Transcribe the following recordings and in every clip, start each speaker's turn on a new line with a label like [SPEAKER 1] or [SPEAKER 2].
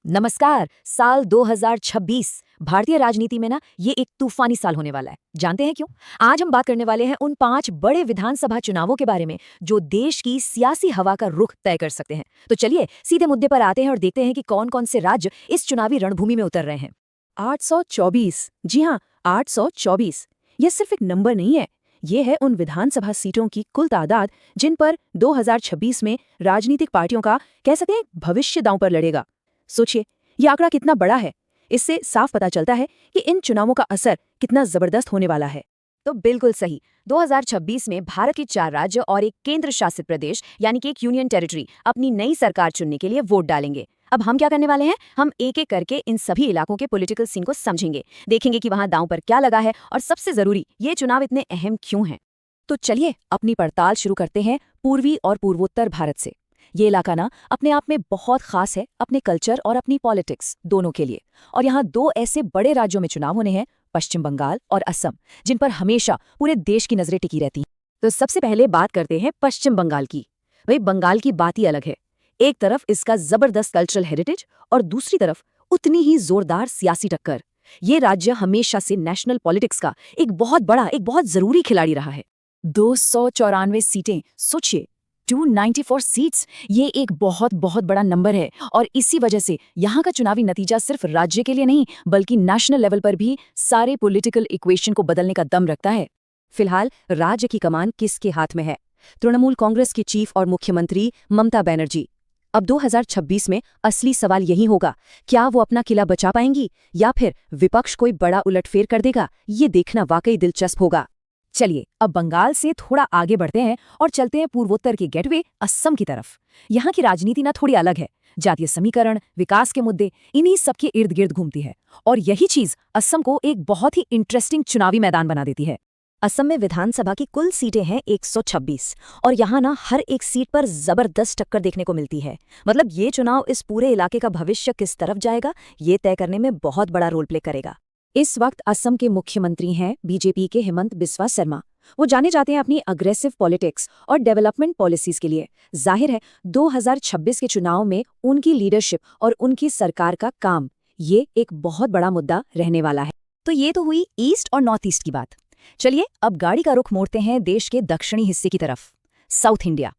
[SPEAKER 1] नमस्कार। साल 2026 भारतीय राजनीति में ना ये एक तूफानी साल होने वाला है। जानते हैं क्यों? आज हम बात करने वाले हैं उन 5 बड़े विधानसभा चुनावों के बारे में जो देश की सियासी हवा का रुख तय कर सकते हैं। तो चलिए सीधे मुद्दे पर आते हैं और देखते हैं कि कौन-कौन से राज्य इस चुनावी रणभूमि में उतर रहे हैं।
[SPEAKER 2] 824। जी हाँ, 824। यह सिर्फ एक नंबर नहीं है, ये है उन विधानसभा सीटों की कुल तादाद जिन पर 2026 में राजनीतिक पार्टियों का कह सकते हैं भविष्य दांव पर लड़ेगा। सोचिए, ये आंकड़ा कितना बड़ा है। इससे साफ पता चलता है कि इन चुनावों का असर कितना जबरदस्त होने वाला है।
[SPEAKER 1] तो बिल्कुल सही। 2026 में भारत के 4 राज्य और एक केंद्र शासित प्रदेश यानी कि एक यूनियन टेरिटरी अपनी नई सरकार चुनने के लिए वोट डालेंगे। अब हम क्या करने वाले हैं? हम एक-एक करके इन सभी इलाकों के पॉलिटिकल सीन को समझेंगे, देखेंगे कि वहां दांव पर क्या लगा है और सबसे जरूरी, ये चुनाव इतने अहम क्यों हैं।
[SPEAKER 2] तो चलिए अपनी पड़ताल शुरू करते हैं पूर्वी और पूर्वोत्तर भारत से। ये इलाका ना अपने आप में बहुत खास है, अपने कल्चर और अपनी पॉलिटिक्स दोनों के लिए। और यहाँ 2 ऐसे बड़े राज्यों में चुनाव होने हैं, पश्चिम बंगाल और असम, जिन पर हमेशा पूरे देश की नजरें टिकी रहती हैं।
[SPEAKER 1] तो सबसे पहले बात करते हैं पश्चिम बंगाल की। भाई, बंगाल की बात ही अलग है। एक तरफ इसका जबरदस्त कल्चरल हेरिटेज और दूसरी तरफ उतनी ही जोरदार सियासी टक्कर। ये राज्य हमेशा से नेशनल पॉलिटिक्स का एक बहुत जरूरी खिलाड़ी रहा है।
[SPEAKER 2] 294 सीटें, सोचिए, 294 सीट्स, ये एक बहुत बड़ा नंबर है। और इसी वजह से यहाँ का चुनावी नतीजा सिर्फ राज्य के लिए नहीं बल्कि नेशनल लेवल पर भी सारे पॉलिटिकल इक्वेशन को बदलने का दम रखता है। फिलहाल राज्य की कमान किसके हाथ में है? तृणमूल कांग्रेस की चीफ और मुख्यमंत्री ममता बनर्जी। अब 2026 में असली सवाल यही होगा, क्या वो अपना किला बचा पाएंगी या फिर विपक्ष कोई बड़ा उलटफेर कर देगा? ये देखना वाकई दिलचस्प होगा। चलिए अब बंगाल से थोड़ा आगे बढ़ते हैं और चलते हैं पूर्वोत्तर के गेटवे असम की तरफ। यहाँ की राजनीति ना थोड़ी अलग है। जातीय समीकरण, विकास के मुद्दे, इन्हीं सबके इर्द गिर्द घूमती है। और यही चीज असम को एक बहुत ही इंटरेस्टिंग चुनावी मैदान बना देती है।
[SPEAKER 1] असम में विधानसभा की कुल सीटें हैं 126 और यहाँ ना हर एक सीट पर जबरदस्त टक्कर देखने को मिलती है। मतलब ये चुनाव इस पूरे इलाके का भविष्य किस तरफ जाएगा, ये तय करने में बहुत बड़ा रोल प्ले करेगा।
[SPEAKER 2] इस वक्त असम के मुख्यमंत्री हैं बीजेपी के हेमंत बिस्वा शर्मा। वो जाने जाते हैं अपनी अग्रेसिव पॉलिटिक्स और डेवलपमेंट पॉलिसीज के लिए। जाहिर है 2026 के चुनाव में उनकी लीडरशिप और उनकी सरकार का काम, ये एक बहुत बड़ा मुद्दा रहने वाला है।
[SPEAKER 1] तो ये तो हुई ईस्ट और नॉर्थ ईस्ट की बात। चलिए अब गाड़ी का रुख मोड़ते हैं देश के दक्षिणी हिस्से की तरफ। साउथ इंडिया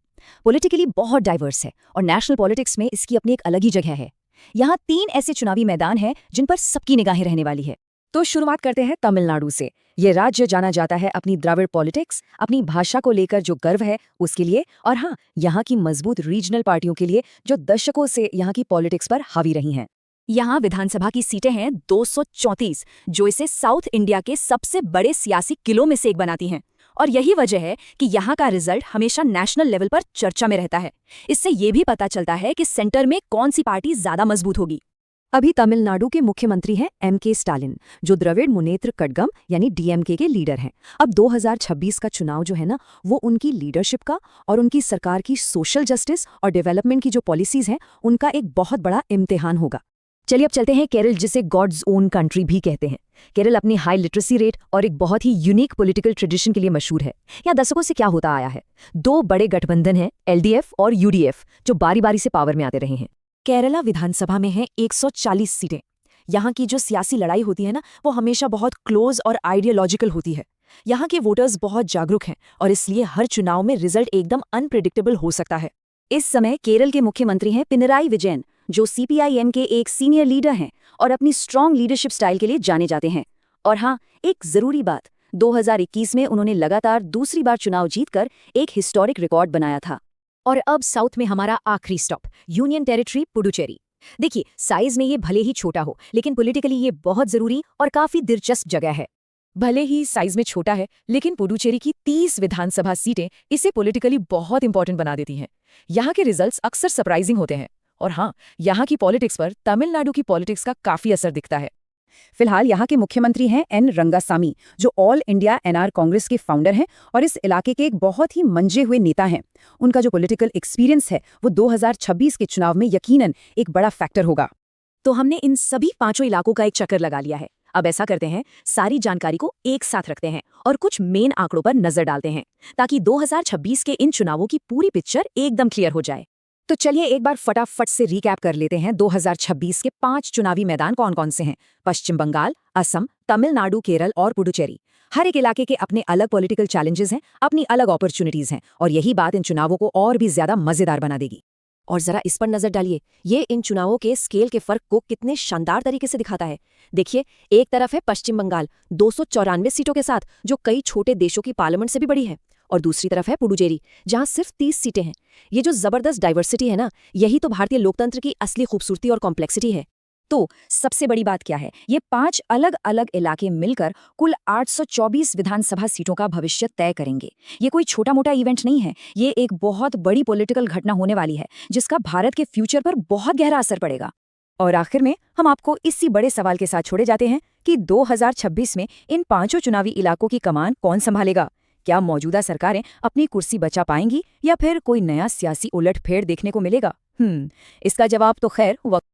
[SPEAKER 1] पॉलिटिकली बहुत डाइवर्स है और नेशनल पॉलिटिक्स में इसकी अपनी एक अलग ही जगह है। यहाँ 3 ऐसे चुनावी मैदान हैं जिन पर सबकी निगाहें रहने वाली है।
[SPEAKER 2] तो शुरुआत करते हैं तमिलनाडु से। ये राज्य जाना जाता है अपनी द्रविड़ पॉलिटिक्स, अपनी भाषा को लेकर जो गर्व है उसके लिए, और हाँ, यहाँ की मजबूत रीजनल पार्टियों के लिए जो दशकों से यहाँ की पॉलिटिक्स पर हावी रही हैं।
[SPEAKER 1] यहाँ विधानसभा की सीटें हैं 234, जो इसे साउथ इंडिया के सबसे बड़े सियासी किलों में से एक बनाती हैं। और यही वजह है कि यहाँ का रिजल्ट हमेशा नेशनल लेवल पर चर्चा में रहता है। इससे ये भी पता चलता है कि सेंटर में कौन सी पार्टी ज्यादा मजबूत होगी।
[SPEAKER 2] अभी तमिलनाडु के मुख्यमंत्री हैं एम.के. स्टालिन, जो द्रविड़ मुनेत्र कड़गम यानी डीएमके के लीडर हैं। अब 2026 का चुनाव जो है ना, वो उनकी लीडरशिप का और उनकी सरकार की सोशल जस्टिस और डेवलपमेंट की जो पॉलिसीज हैं, उनका एक बहुत बड़ा इम्तिहान होगा।
[SPEAKER 1] चलिए अब चलते हैं केरल, जिसे गॉड्स ओन कंट्री भी कहते हैं। केरल अपनी हाई लिटरेसी रेट और एक बहुत ही यूनिक पॉलिटिकल ट्रेडिशन के लिए मशहूर है। यहाँ दशकों से क्या होता आया है, 2 बड़े गठबंधन हैं, एलडीएफ और यूडीएफ, जो बारी बारी से पावर में आते रहे हैं।
[SPEAKER 2] केरला विधानसभा में है 140 सीटें। यहाँ की जो सियासी लड़ाई होती है ना, वो हमेशा बहुत क्लोज और आइडियोलॉजिकल होती है। यहाँ के वोटर्स बहुत जागरूक हैं और इसलिए हर चुनाव में रिजल्ट एकदम अनप्रिडिक्टेबल हो सकता है।
[SPEAKER 1] इस समय केरल के मुख्यमंत्री हैं पिनराई विजयन, जो सीपीआईएम के एक सीनियर लीडर हैं और अपनी स्ट्रॉन्ग लीडरशिप स्टाइल के लिए जाने जाते हैं। और हाँ, एक जरूरी बात, 2021 में उन्होंने लगातार दूसरी बार चुनाव जीतकर एक हिस्टोरिक रिकॉर्ड बनाया था। और अब साउथ में हमारा आखिरी स्टॉप, यूनियन टेरिटरी पुडुचेरी। देखिए, साइज में ये भले ही छोटा हो, लेकिन पॉलिटिकली ये बहुत जरूरी और काफी दिलचस्प जगह है।
[SPEAKER 2] भले ही साइज में छोटा है, लेकिन पुडुचेरी की 30 विधानसभा सीटें इसे पॉलिटिकली बहुत इंपॉर्टेंट बना देती हैं। यहाँ के रिजल्ट्स अक्सर सरप्राइजिंग होते हैं। और हाँ, यहाँ की पॉलिटिक्स पर तमिलनाडु की पॉलिटिक्स का काफी असर दिखता है। फिलहाल यहाँ के मुख्यमंत्री हैं एन रंगासामी, जो ऑल इंडिया एनआर कांग्रेस के फाउंडर हैं और इस इलाके के एक बहुत ही मंजे हुए नेता हैं। उनका जो पॉलिटिकल एक्सपीरियंस है वो 2026 के चुनाव में यकीनन एक बड़ा फैक्टर होगा।
[SPEAKER 1] तो हमने इन सभी 5 इलाकों का एक चक्कर लगा लिया है। अब ऐसा करते हैं, सारी जानकारी को एक साथ रखते हैं और कुछ मेन आंकड़ों पर नजर डालते हैं, ताकि 2026 के इन चुनावों की पूरी पिक्चर एकदम क्लियर हो जाए।
[SPEAKER 2] तो चलिए एक बार फटाफट से रिकैप कर लेते हैं 2026 के 5 चुनावी मैदान कौन कौन से हैं। पश्चिम बंगाल, असम, तमिलनाडु, केरल और पुडुचेरी। हर एक इलाके के अपने अलग पॉलिटिकल चैलेंजेस हैं, अपनी अलग अपॉर्चुनिटीज हैं, और यही बात इन चुनावों को और भी ज्यादा मजेदार बना देगी।
[SPEAKER 1] और जरा इस पर नजर डालिए, ये इन चुनावों के स्केल के फर्क को कितने शानदार तरीके से दिखाता है। देखिए, एक तरफ है पश्चिम बंगाल 294 सीटों के साथ, जो कई छोटे देशों की पार्लियामेंट से भी बड़ी है, और दूसरी तरफ है पुडुचेरी, जहां सिर्फ 30 सीटें हैं। ये जो जबरदस्त डाइवर्सिटी है ना, यही तो भारतीय लोकतंत्र की असली खूबसूरती और कॉम्प्लेक्सिटी है।
[SPEAKER 2] तो सबसे बड़ी बात क्या है, ये 5 अलग अलग इलाके मिलकर कुल 824 विधानसभा सीटों का भविष्य तय करेंगे। ये कोई छोटा मोटा इवेंट नहीं है, ये एक बहुत बड़ी पॉलिटिकल घटना होने वाली है, जिसका भारत के फ्यूचर पर बहुत गहरा असर पड़ेगा। और आखिर में हम आपको इसी बड़े सवाल के साथ छोड़े जाते हैं कि 2026 में इन 5 चुनावी इलाकों की कमान कौन संभालेगा। क्या मौजूदा सरकारें अपनी कुर्सी बचा पाएंगी, या फिर कोई नया सियासी उलटफेर देखने को मिलेगा? इसका जवाब तो खैर वक्त